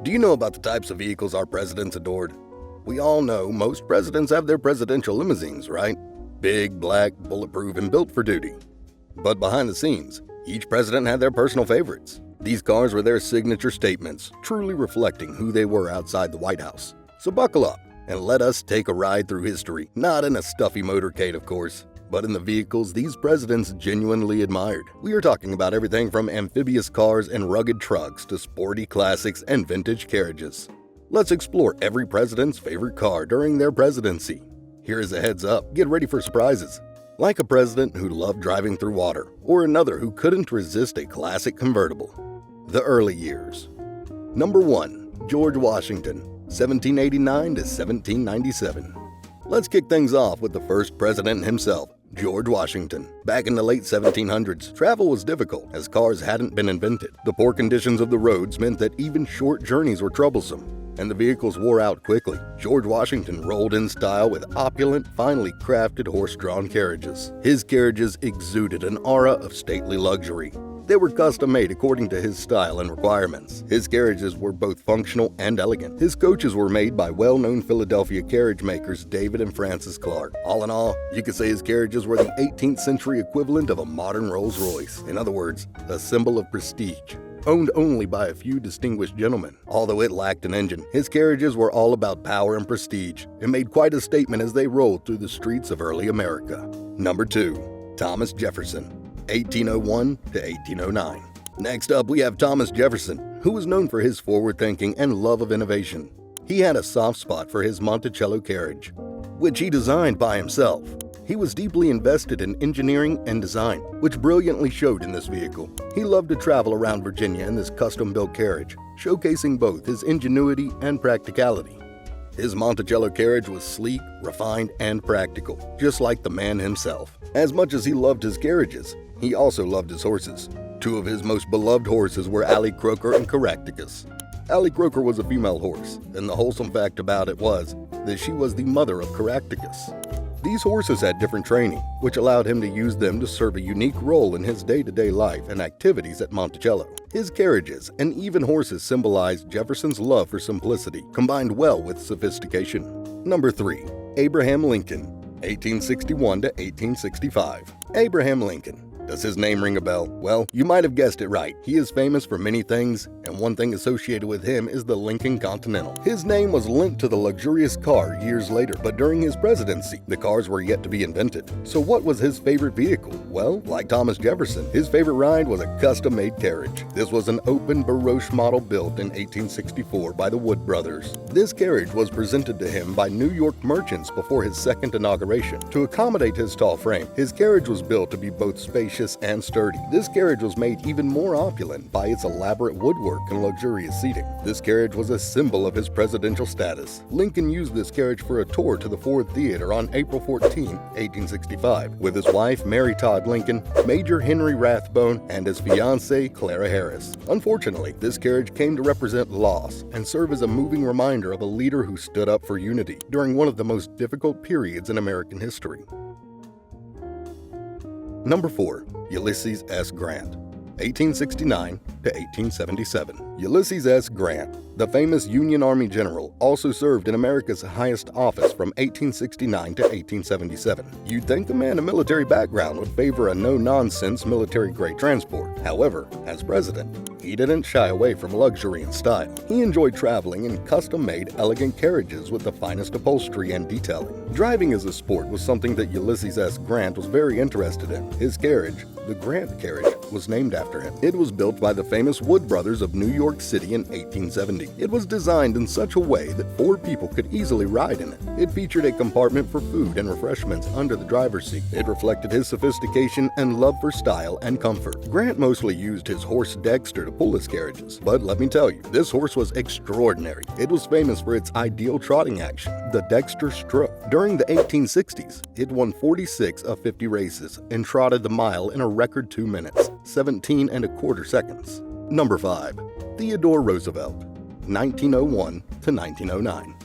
Do you know about the types of vehicles our presidents adored? We all know most presidents have their presidential limousines, right? Big, black, bulletproof, and built for duty. But behind the scenes, each president had their personal favorites. These cars were their signature statements, truly reflecting who they were outside the White House. So buckle up and let us take a ride through history, not in a stuffy motorcade, of course, but in the vehicles these presidents genuinely admired. We are talking about everything from amphibious cars and rugged trucks to sporty classics and vintage carriages. Let's explore every president's favorite car during their presidency. Here is a heads up, get ready for surprises. Like a president who loved driving through water, or another who couldn't resist a classic convertible. The early years. Number 1. George Washington, 1789 to 1797. Let's kick things off with the first president himself, George Washington. Back in the late 1700s, travel was difficult as cars hadn't been invented. The poor conditions of the roads meant that even short journeys were troublesome, and the vehicles wore out quickly. George Washington rolled in style with opulent, finely crafted horse-drawn carriages. His carriages exuded an aura of stately luxury. They were custom-made according to his style and requirements. His carriages were both functional and elegant. His coaches were made by well-known Philadelphia carriage makers David and Francis Clark. All in all, you could say his carriages were the 18th century equivalent of a modern Rolls-Royce. In other words, a symbol of prestige. Owned only by a few distinguished gentlemen. Although it lacked an engine, his carriages were all about power and prestige, and made quite a statement as they rolled through the streets of early America. Number 2. Thomas Jefferson, 1801 to 1809. Next up, we have Thomas Jefferson, who was known for his forward thinking and love of innovation. He had a soft spot for his Monticello carriage, which he designed by himself. He was deeply invested in engineering and design, which brilliantly showed in this vehicle. He loved to travel around Virginia in this custom-built carriage, showcasing both his ingenuity and practicality. His Monticello carriage was sleek, refined, and practical, just like the man himself. As much as he loved his carriages, he also loved his horses. Two of his most beloved horses were Ally Croker and Caractacus. Ally Croker was a female horse, and the wholesome fact about it was that she was the mother of Caractacus. These horses had different training, which allowed him to use them to serve a unique role in his day-to-day life and activities at Monticello. His carriages and even horses symbolized Jefferson's love for simplicity, combined well with sophistication. Number 3. Abraham Lincoln, 1861 to 1865. Abraham Lincoln. Does his name ring a bell? Well, you might have guessed it right. He is famous for many things, and one thing associated with him is the Lincoln Continental. His name was linked to the luxurious car years later, but during his presidency, the cars were yet to be invented. So what was his favorite vehicle? Well, like Thomas Jefferson, his favorite ride was a custom-made carriage. This was an open barouche model built in 1864 by the Wood brothers. This carriage was presented to him by New York merchants before his second inauguration. To accommodate his tall frame, his carriage was built to be both spacious and sturdy. This carriage was made even more opulent by its elaborate woodwork and luxurious seating. This carriage was a symbol of his presidential status. Lincoln used this carriage for a tour to the Ford Theater on April 14, 1865, with his wife Mary Todd Lincoln, Major Henry Rathbone, and his fiancée Clara Harris. Unfortunately, this carriage came to represent loss and serve as a moving reminder of a leader who stood up for unity during one of the most difficult periods in American history. Number 4. Ulysses S. Grant, 1869 to 1877. Ulysses S. Grant, the famous Union Army general, also served in America's highest office from 1869 to 1877. You'd think a man of military background would favor a no-nonsense military-grade transport. However, as president, he didn't shy away from luxury and style. He enjoyed traveling in custom-made, elegant carriages with the finest upholstery and detailing. Driving as a sport was something that Ulysses S. Grant was very interested in. His carriage, the Grant carriage, was named after him. It was built by the famous Wood brothers of New York City in 1870. It was designed in such a way that 4 people could easily ride in it. It featured a compartment for food and refreshments under the driver's seat. It reflected his sophistication and love for style and comfort. Grant mostly used his horse Dexter to pull his carriages, but let me tell you, this horse was extraordinary. It was famous for its ideal trotting action, the Dexter stroke. During the 1860s, it won 46 of 50 races and trotted the mile in a record 2 minutes, 17 and a quarter seconds. Number 5. Theodore Roosevelt, 1901 to 1909.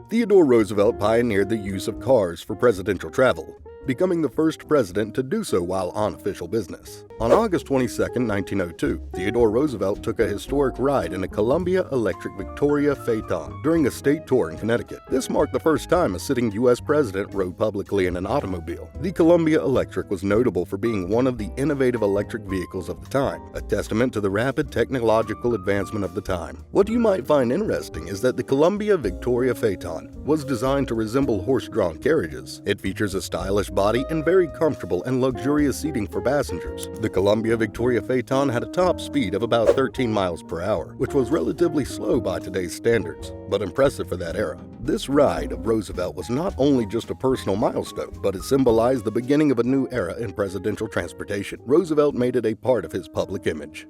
Theodore Roosevelt pioneered the use of cars for presidential travel. becoming the first president to do so while on official business. On August 22, 1902, Theodore Roosevelt took a historic ride in a Columbia Electric Victoria Phaeton during a state tour in Connecticut. This marked the first time a sitting U.S. president rode publicly in an automobile. The Columbia Electric was notable for being one of the innovative electric vehicles of the time, a testament to the rapid technological advancement of the time. What you might find interesting is that the Columbia Victoria Phaeton was designed to resemble horse-drawn carriages. It features a stylish body and very comfortable and luxurious seating for passengers. The Columbia Victoria Phaeton had a top speed of about 13 miles per hour, which was relatively slow by today's standards, but impressive for that era. This ride of Roosevelt was not only just a personal milestone, but it symbolized the beginning of a new era in presidential transportation. Roosevelt made it a part of his public image.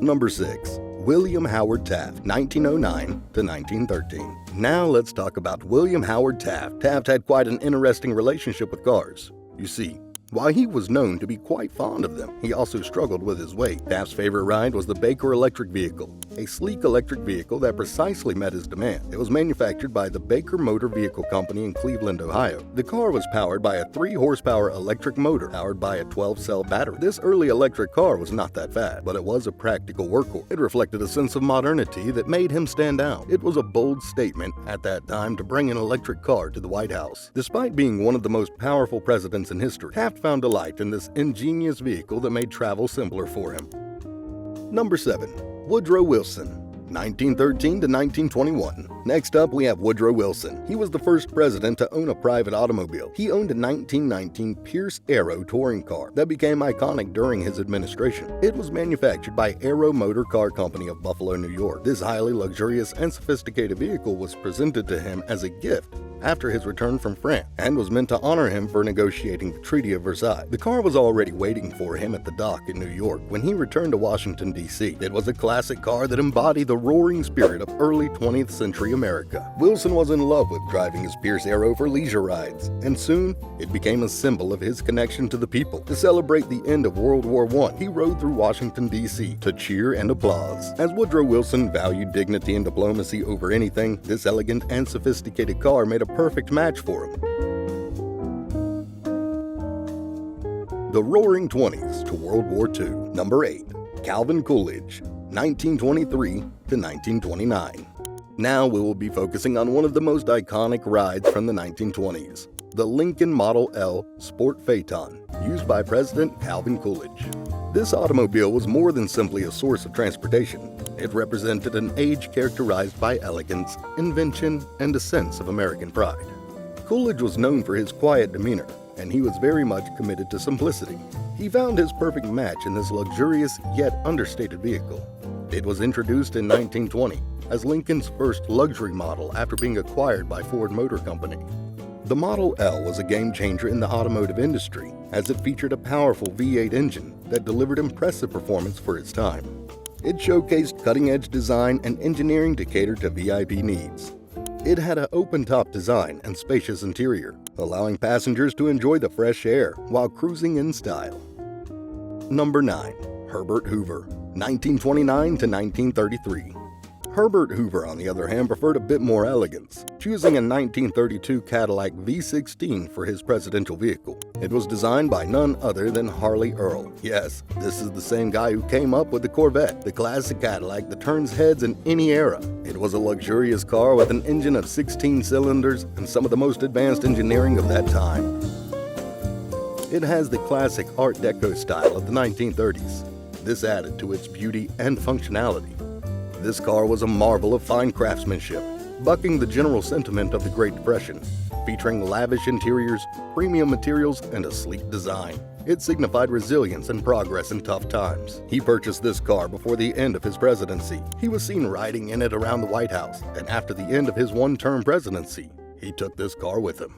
Number 6. William Howard Taft, 1909 to 1913. Now let's talk about William Howard Taft. Taft had quite an interesting relationship with cars. You see, while he was known to be quite fond of them, he also struggled with his weight. Taft's favorite ride was the Baker electric vehicle, a sleek electric vehicle that precisely met his demand. It was manufactured by the Baker Motor Vehicle Company in Cleveland, Ohio. The car was powered by a 3-horsepower electric motor powered by a 12-cell battery. This early electric car was not that fast, but it was a practical workhorse. It reflected a sense of modernity that made him stand out. It was a bold statement at that time to bring an electric car to the White House. Despite being one of the most powerful presidents in history, Taft found delight in this ingenious vehicle that made travel simpler for him. Number 7. Woodrow Wilson, 1913 to 1921. Next up, we have Woodrow Wilson. He was the first president to own a private automobile. He owned a 1919 Pierce Arrow touring car that became iconic during his administration. It was manufactured by Arrow Motor Car Company of Buffalo, New York. This highly luxurious and sophisticated vehicle was presented to him as a gift after his return from France and was meant to honor him for negotiating the Treaty of Versailles. The car was already waiting for him at the dock in New York when he returned to Washington, D.C. It was a classic car that embodied the roaring spirit of early 20th century America. Wilson was in love with driving his Pierce Arrow for leisure rides, and soon it became a symbol of his connection to the people. To celebrate the end of World War I, he rode through Washington, D.C. to cheer and applause. As Woodrow Wilson valued dignity and diplomacy over anything, this elegant and sophisticated car made a perfect match for him. The Roaring Twenties to World War II. Number 8. Calvin Coolidge, 1923 to 1929. Now we will be focusing on one of the most iconic rides from the 1920s, the Lincoln Model L Sport Phaeton, used by President Calvin Coolidge. This automobile was more than simply a source of transportation. It represented an age characterized by elegance, invention, and a sense of American pride. Coolidge was known for his quiet demeanor, and he was very much committed to simplicity. He found his perfect match in this luxurious yet understated vehicle. It was introduced in 1920 as Lincoln's first luxury model after being acquired by Ford Motor Company. The Model L was a game-changer in the automotive industry as it featured a powerful V8 engine that delivered impressive performance for its time. It showcased cutting-edge design and engineering to cater to VIP needs. It had an open-top design and spacious interior, allowing passengers to enjoy the fresh air while cruising in style. Number 9. Herbert Hoover, 1929 to 1933. Herbert Hoover, on the other hand, preferred a bit more elegance, choosing a 1932 Cadillac V16 for his presidential vehicle. It was designed by none other than Harley Earl. Yes, this is the same guy who came up with the Corvette, the classic Cadillac that turns heads in any era. It was a luxurious car with an engine of 16 cylinders and some of the most advanced engineering of that time. It has the classic Art Deco style of the 1930s. This added to its beauty and functionality. This car was a marvel of fine craftsmanship, bucking the general sentiment of the Great Depression, featuring lavish interiors, premium materials, and a sleek design. It signified resilience and progress in tough times. He purchased this car before the end of his presidency. He was seen riding in it around the White House, and after the end of his one-term presidency, he took this car with him.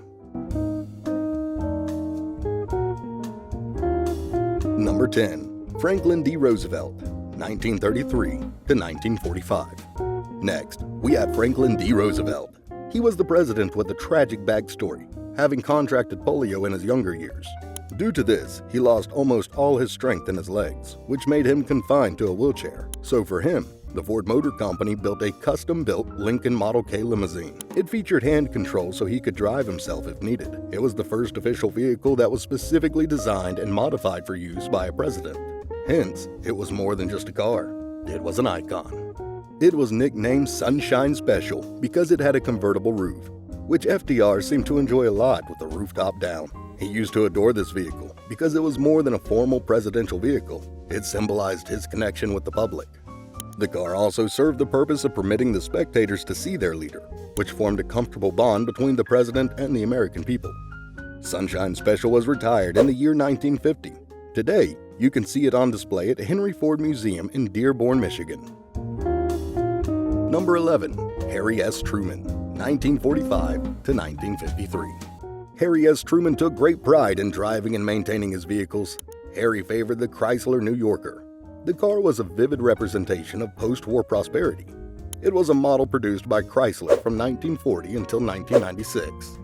Number 10. Franklin D. Roosevelt, 1933 to 1945. Next, we have Franklin D. Roosevelt. He was the president with a tragic backstory, having contracted polio in his younger years. Due to this, he lost almost all his strength in his legs, which made him confined to a wheelchair. So for him, The Ford Motor Company built a custom-built Lincoln Model K limousine. It featured hand control so he could drive himself if needed. It was the first official vehicle that was specifically designed and modified for use by a president. Hence, it was more than just a car. It was an icon. It was nicknamed Sunshine Special because it had a convertible roof, which FDR seemed to enjoy a lot with the rooftop down. He used to adore this vehicle because it was more than a formal presidential vehicle. It symbolized his connection with the public. The car also served the purpose of permitting the spectators to see their leader, which formed a comfortable bond between the president and the American people. Sunshine Special was retired in the year 1950. Today, you can see it on display at Henry Ford Museum in Dearborn, Michigan. Number 11. Harry S. Truman, 1945 to 1953. Harry S. Truman took great pride in driving and maintaining his vehicles. Harry favored the Chrysler New Yorker. The car was a vivid representation of post-war prosperity. It was a model produced by Chrysler from 1940 until 1996.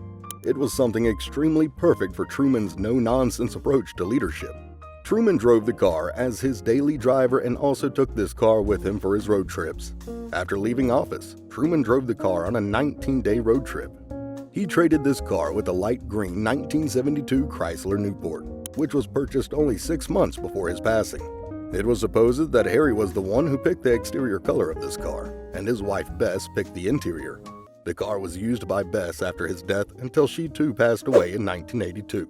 It was something extremely perfect for Truman's no-nonsense approach to leadership. Truman drove the car as his daily driver and also took this car with him for his road trips. After leaving office, Truman drove the car on a 19-day road trip. He traded this car with a light green 1972 Chrysler Newport, which was purchased only 6 months before his passing. It was supposed that Harry was the one who picked the exterior color of this car, and his wife Bess picked the interior. The car was used by Bess after his death until she too passed away in 1982.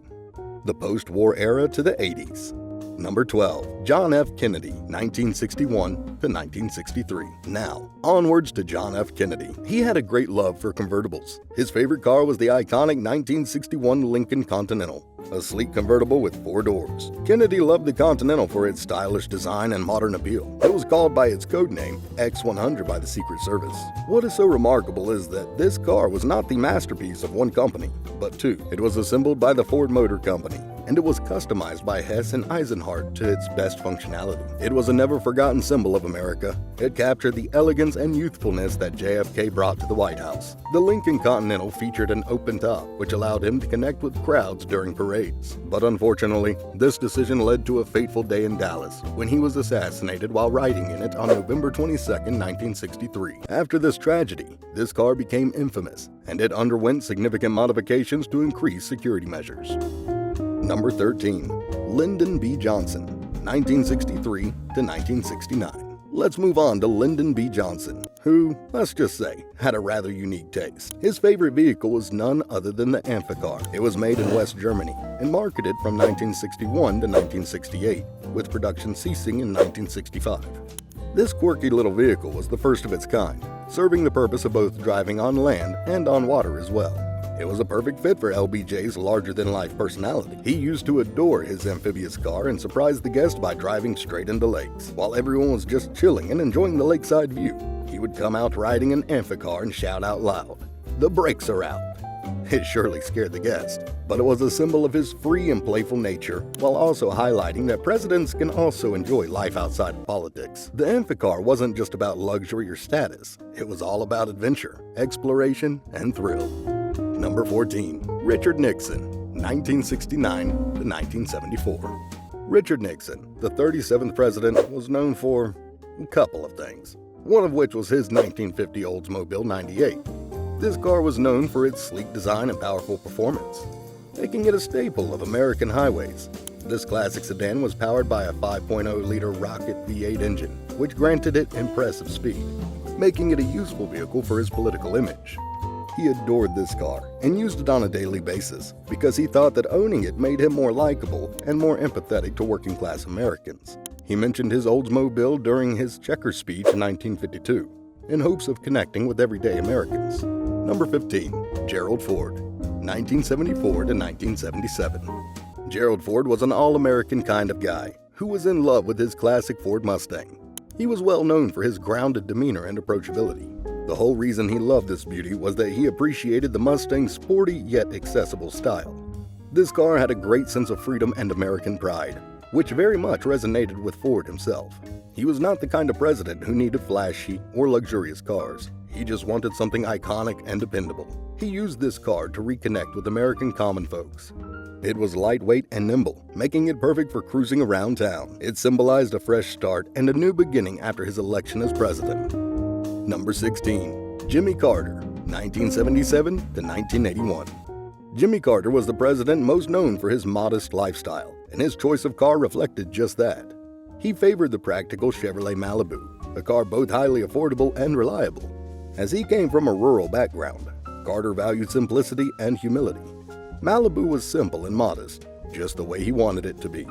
The post-war era to the 80s. Number 12. John F. Kennedy, 1961 to 1963. Now, onwards to John F. Kennedy. He had a great love for convertibles. His favorite car was the iconic 1961 Lincoln Continental, a sleek convertible with 4 doors. Kennedy loved the Continental for its stylish design and modern appeal. It was called by its code name, X100 by the Secret Service. What is so remarkable is that this car was not the masterpiece of one company, but two. It was assembled by the Ford Motor Company, and it was customized by Hess and Eisenhart to its best functionality. It was a never-forgotten symbol of America. It captured the elegance and youthfulness that JFK brought to the White House. The Lincoln Continental featured an open top, which allowed him to connect with crowds during parades. But unfortunately, this decision led to a fateful day in Dallas, when he was assassinated while riding in it on November 22, 1963. After this tragedy, this car became infamous, and it underwent significant modifications to increase security measures. Number 13. Lyndon B. Johnson, 1963 to 1969. Let's move on to Lyndon B. Johnson, who, let's just say, had a rather unique taste. His favorite vehicle was none other than the Amphicar. It was made in West Germany and marketed from 1961 to 1968, with production ceasing in 1965. This quirky little vehicle was the first of its kind, serving the purpose of both driving on land and on water as well. It was a perfect fit for LBJ's larger-than-life personality. He used to adore his amphibious car and surprised the guests by driving straight into lakes. While everyone was just chilling and enjoying the lakeside view, he would come out riding an Amphicar and shout out loud, "The brakes are out!" It surely scared the guests, but it was a symbol of his free and playful nature, while also highlighting that presidents can also enjoy life outside of politics. The Amphicar wasn't just about luxury or status. It was all about adventure, exploration, and thrill. Number 14. Richard Nixon, 1969 to 1974. Richard Nixon, the 37th president, was known for a couple of things, one of which was his 1950 Oldsmobile 98. This car was known for its sleek design and powerful performance, making it a staple of American highways. This classic sedan was powered by a 5.0-liter rocket V8 engine, which granted it impressive speed, making it a useful vehicle for his political image. He adored this car and used it on a daily basis because he thought that owning it made him more likable and more empathetic to working-class Americans. He mentioned his Oldsmobile during his Chequers speech in 1952 in hopes of connecting with everyday Americans. Number 15. Gerald Ford, 1974 to 1977. Gerald Ford was an all-American kind of guy who was in love with his classic Ford Mustang. He was well known for his grounded demeanor and approachability. The whole reason he loved this beauty was that he appreciated the Mustang's sporty yet accessible style. This car had a great sense of freedom and American pride, which very much resonated with Ford himself. He was not the kind of president who needed flashy or luxurious cars. He just wanted something iconic and dependable. He used this car to reconnect with American common folks. It was lightweight and nimble, making it perfect for cruising around town. It symbolized a fresh start and a new beginning after his election as president. Number 16. Jimmy Carter, 1977 to 1981. Jimmy Carter was the president most known for his modest lifestyle, and his choice of car reflected just that. He favored the practical Chevrolet Malibu, a car both highly affordable and reliable. As he came from a rural background, Carter valued simplicity and humility. Malibu was simple and modest, just the way he wanted it to be.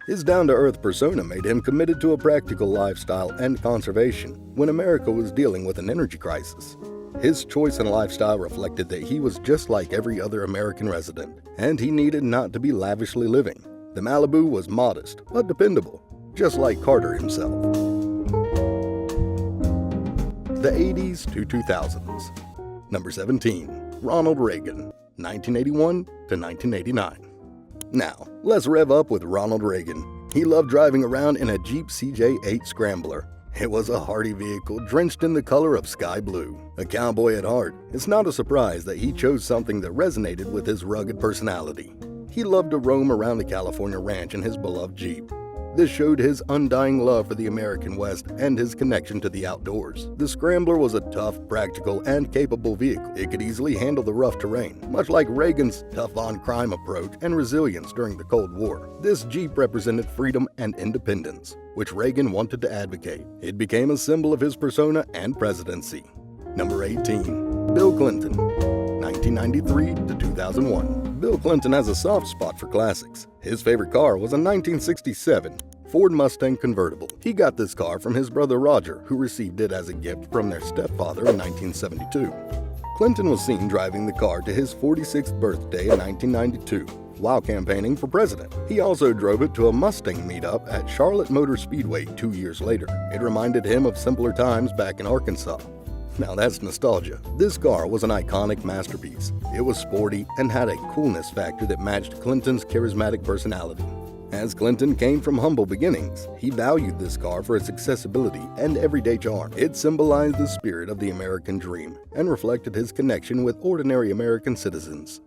His down-to-earth persona made him committed to a practical lifestyle and conservation when America was dealing with an energy crisis. His choice and lifestyle reflected that he was just like every other American resident, and he needed not to be lavishly living. The Malibu was modest but dependable, just like Carter himself. The 80s to 2000s. Number 17. Ronald Reagan, 1981 to 1989. Now, let's rev up with Ronald Reagan. He loved driving around in a Jeep CJ8 Scrambler. It was a hardy vehicle drenched in the color of sky blue. A cowboy at heart, it's not a surprise that he chose something that resonated with his rugged personality. He loved to roam around the California ranch in his beloved Jeep. This showed his undying love for the American West and his connection to the outdoors. The Scrambler was a tough, practical, and capable vehicle. It could easily handle the rough terrain, much like Reagan's tough-on-crime approach and resilience during the Cold War. This Jeep represented freedom and independence, which Reagan wanted to advocate. It became a symbol of his persona and presidency. Number 18. Bill Clinton, 1993 to 2001. Bill Clinton has a soft spot for classics. His favorite car was a 1967 Ford Mustang convertible. He got this car from his brother Roger, who received it as a gift from their stepfather in 1972. Clinton was seen driving the car to his 46th birthday in 1992 while campaigning for president. He also drove it to a Mustang meetup at Charlotte Motor Speedway 2 years later. It reminded him of simpler times back in Arkansas. Now that's nostalgia. This car was an iconic masterpiece. It was sporty and had a coolness factor that matched Clinton's charismatic personality. As Clinton came from humble beginnings, he valued this car for its accessibility and everyday charm. It symbolized the spirit of the American dream and reflected his connection with ordinary American citizens.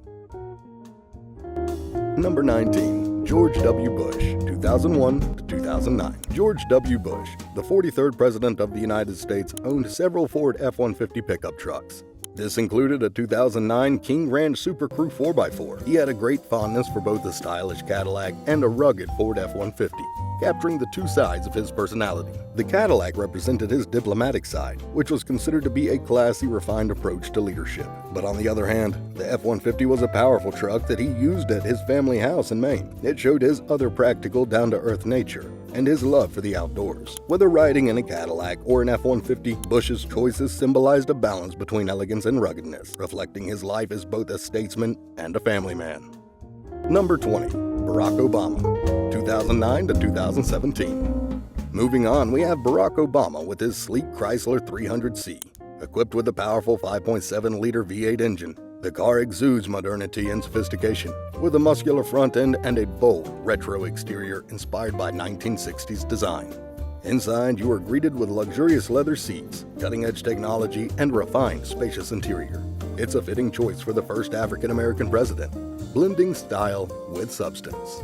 Number 19. George W. Bush, 2001 to 2009. George W. Bush, the 43rd President of the United States, owned several Ford F-150 pickup trucks. This included a 2009 King Ranch Super Crew 4x4. He had a great fondness for both a stylish Cadillac and a rugged Ford F-150, capturing the two sides of his personality. The Cadillac represented his diplomatic side, which was considered to be a classy, refined approach to leadership. But on the other hand, the F-150 was a powerful truck that he used at his family house in Maine. It showed his other practical, down-to-earth nature and his love for the outdoors. Whether riding in a Cadillac or an F-150, Bush's choices symbolized a balance between elegance and ruggedness, reflecting his life as both a statesman and a family man. Number 20. Barack Obama, 2009 to 2017. Moving on, we have Barack Obama with his sleek Chrysler 300C. Equipped with a powerful 5.7-liter V8 engine, the car exudes modernity and sophistication, with a muscular front end and a bold, retro exterior inspired by 1960s design. Inside, you are greeted with luxurious leather seats, cutting-edge technology, and refined, spacious interior. It's a fitting choice for the first African-American president, blending style with substance.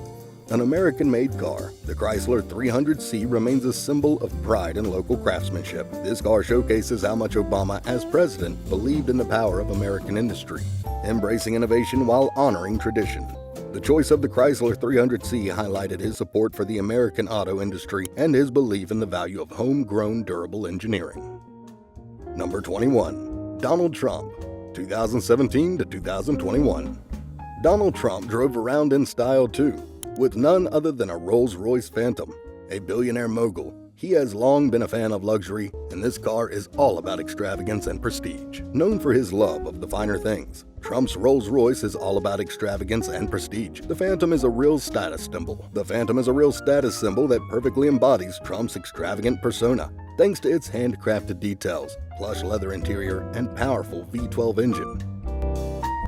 An American-made car, the Chrysler 300C remains a symbol of pride and local craftsmanship. This car showcases how much Obama, as president, believed in the power of American industry, embracing innovation while honoring tradition. The choice of the Chrysler 300C highlighted his support for the American auto industry and his belief in the value of homegrown durable engineering. Number 21. Donald Trump, 2017 to 2021. Donald Trump drove around in style too, with none other than a Rolls-Royce Phantom. A billionaire mogul, he has long been a fan of luxury, and this car is all about extravagance and prestige. Known for his love of the finer things, Trump's Rolls-Royce is all about extravagance and prestige. The Phantom is a real status symbol. That perfectly embodies Trump's extravagant persona, thanks to its handcrafted details, plush leather interior, and powerful V12 engine.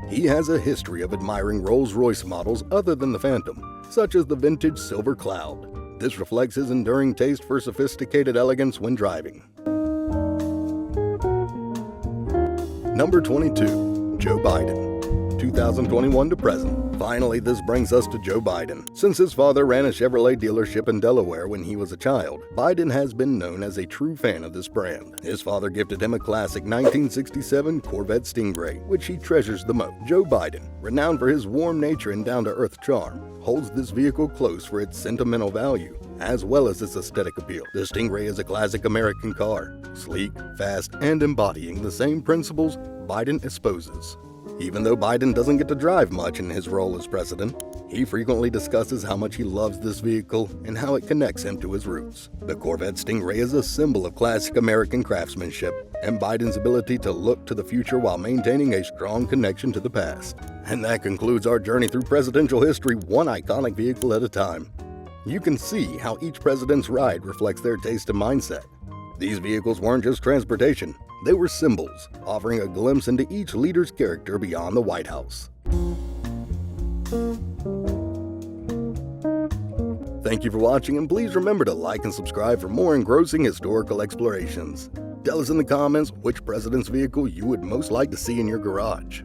He has a history of admiring Rolls-Royce models other than the Phantom, such as the vintage Silver Cloud. This reflects his enduring taste for sophisticated elegance when driving. Number 22. Joe Biden, 2021 to present. Finally, this brings us to Joe Biden. Since his father ran a Chevrolet dealership in Delaware when he was a child, Biden has been known as a true fan of this brand. His father gifted him a classic 1967 Corvette Stingray, which he treasures the most. Joe Biden, renowned for his warm nature and down-to-earth charm, holds this vehicle close for its sentimental value, as well as its aesthetic appeal. The Stingray is a classic American car, sleek, fast, and embodying the same principles Biden espouses. Even though Biden doesn't get to drive much in his role as president, he frequently discusses how much he loves this vehicle and how it connects him to his roots. The Corvette Stingray is a symbol of classic American craftsmanship and Biden's ability to look to the future while maintaining a strong connection to the past. And that concludes our journey through presidential history, one iconic vehicle at a time. You can see how each president's ride reflects their taste and mindset. These vehicles weren't just transportation, they were symbols, offering a glimpse into each leader's character beyond the White House. Thank you for watching, and please remember to like and subscribe for more engrossing historical explorations. Tell us in the comments which president's vehicle you would most like to see in your garage.